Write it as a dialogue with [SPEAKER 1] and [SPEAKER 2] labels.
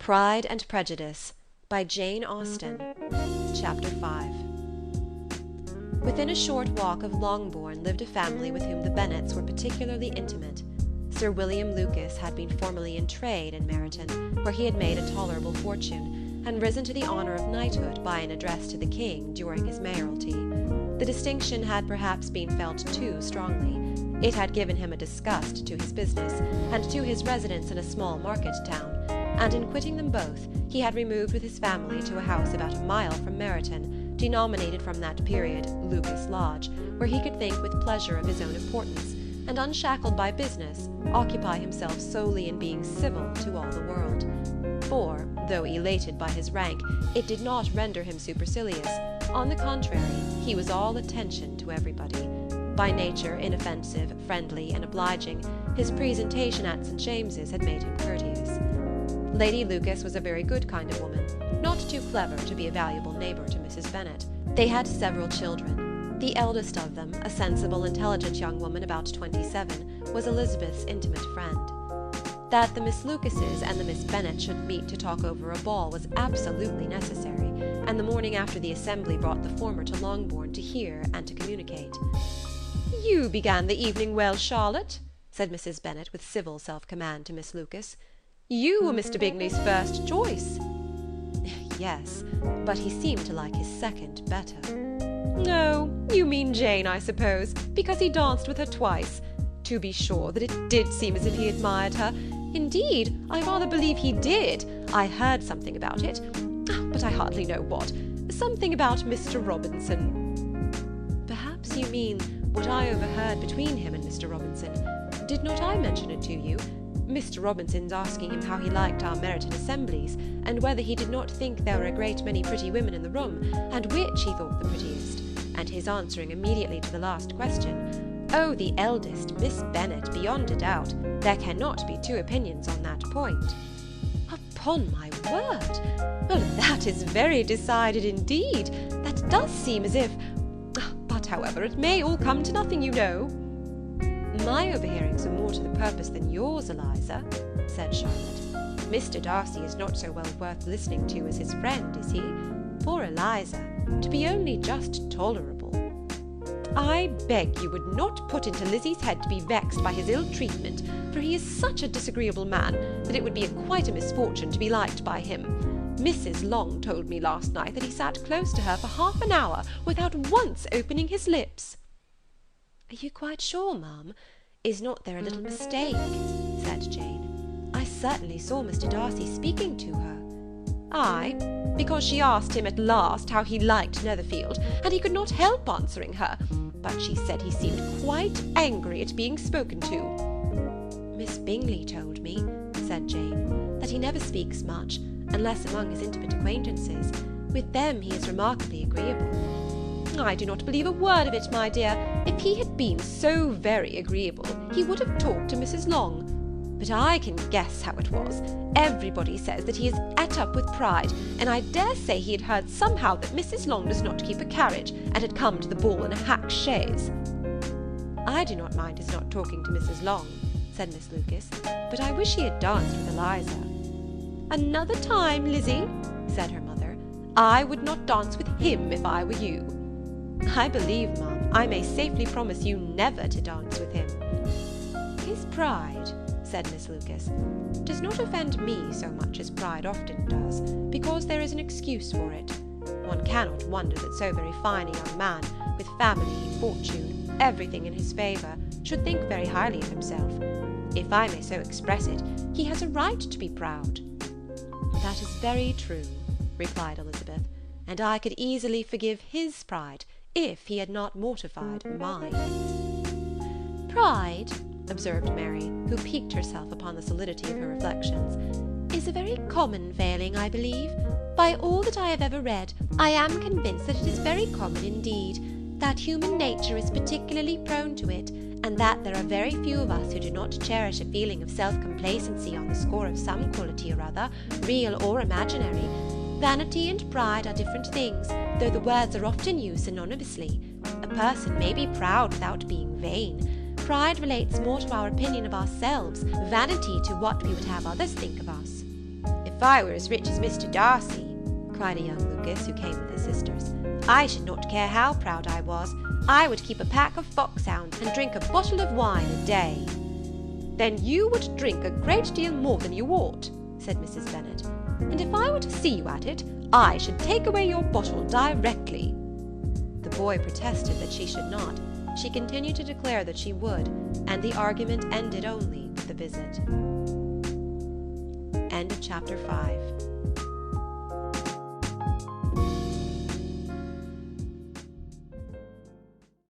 [SPEAKER 1] Pride and Prejudice by Jane Austen. Chapter 5. Within a short walk of Longbourn lived a family with whom the Bennets were particularly intimate. Sir William Lucas had been formerly in trade in Meryton, where he had made a tolerable fortune, and risen to the honour of knighthood by an address to the King during his mayoralty. The distinction had perhaps been felt too strongly. It had given him a disgust to his business, and to his residence in a small market town, and in quitting them both, he had removed with his family to a house about a mile from Meryton, denominated from that period Lucas Lodge, where he could think with pleasure of his own importance, and, unshackled by business, occupy himself solely in being civil to all the world. For, though elated by his rank, it did not render him supercilious. On the contrary, he was all attention to everybody. By nature inoffensive, friendly, and obliging, his presentation at St. James's had made him courteous. Lady Lucas was a very good kind of woman, not too clever to be a valuable neighbour to Mrs. Bennet. They had several children. The eldest of them, a sensible, intelligent young woman about 27, was Elizabeth's intimate friend. That the Miss Lucases and the Miss Bennet should meet to talk over a ball was absolutely necessary, and the morning after the assembly brought the former to Longbourn to hear and to communicate. "You began the evening well, Charlotte," said Mrs. Bennet with civil self-command to Miss Lucas. "You were Mr. Bingley's first choice." "Yes, but he seemed to like his second better." "Oh, you mean Jane, I suppose, because he danced with her twice. To be sure that it did seem as if he admired her. Indeed, I rather believe he did. I heard something about it, but I hardly know what. Something about Mr. Robinson." "Perhaps you mean what I overheard between him and Mr. Robinson. Did not I mention it to you? Mr. Robinson's asking him how he liked our Meryton assemblies, and whether he did not think there were a great many pretty women in the room, and which he thought the prettiest, and his answering immediately to the last question, 'Oh, the eldest, Miss Bennet, beyond a doubt. There cannot be two opinions on that point.'" "Upon my word! Well, that is very decided indeed. That does seem as if... But, however, it may all come to nothing, you know." "My overhearings are more to the purpose than yours, Eliza," said Charlotte. "Mr. Darcy is not so well worth listening to as his friend, is he? Poor Eliza, to be only just tolerable." "I beg you would not put into Lizzie's head to be vexed by his ill treatment, for he is such a disagreeable man that it would be quite a misfortune to be liked by him. Mrs. Long told me last night that he sat close to her for half an hour without once opening his lips." "Are you quite sure, ma'am? Is not there a little mistake?" said Jane. "I certainly saw Mr. Darcy speaking to her." "Aye, because she asked him at last how he liked Netherfield, and he could not help answering her, but she said he seemed quite angry at being spoken to." "Miss Bingley told me," said Jane, "that he never speaks much, unless among his intimate acquaintances. With them he is remarkably agreeable." "I do not believe a word of it, my dear. If he had been so very agreeable, he would have talked to Mrs. Long. But I can guess how it was. Everybody says that he is at up with pride, and I dare say he had heard somehow that Mrs. Long does not keep a carriage, and had come to the ball in a hack chaise." "I do not mind his not talking to Mrs. Long," said Miss Lucas, "but I wish he had danced with Eliza." "Another time, Lizzie," said her mother, "I would not dance with him if I were you." "I believe, ma'am, I may safely promise you never to dance with him." "His pride," said Miss Lucas, "does not offend me so much as pride often does, because there is an excuse for it. One cannot wonder that so very fine a young man, with family, fortune, everything in his favour, should think very highly of himself. If I may so express it, he has a right to be proud." "That is very true," replied Elizabeth, "and I could easily forgive his pride, if he had not mortified mine." "Pride," observed Mary, who piqued herself upon the solidity of her reflections, "is a very common failing, I believe. By all that I have ever read, I am convinced that it is very common indeed, that human nature is particularly prone to it, and that there are very few of us who do not cherish a feeling of self-complacency on the score of some quality or other, real or imaginary. Vanity and pride are different things, though the words are often used synonymously. A person may be proud without being vain. Pride relates more to our opinion of ourselves, vanity to what we would have others think of us. If
[SPEAKER 2] If I were as rich as Mr. Darcy," cried a young Lucas who came with his sisters, "I should not care how proud I was. I would keep a pack of foxhounds and drink a bottle of wine a day." "Then you would drink a great deal more than you ought," said Mrs. Bennet, "and if I were to see you at it, I should take away your bottle directly." The boy protested that she should not. She continued to declare that she would, and the argument ended only with the visit. End of chapter 5.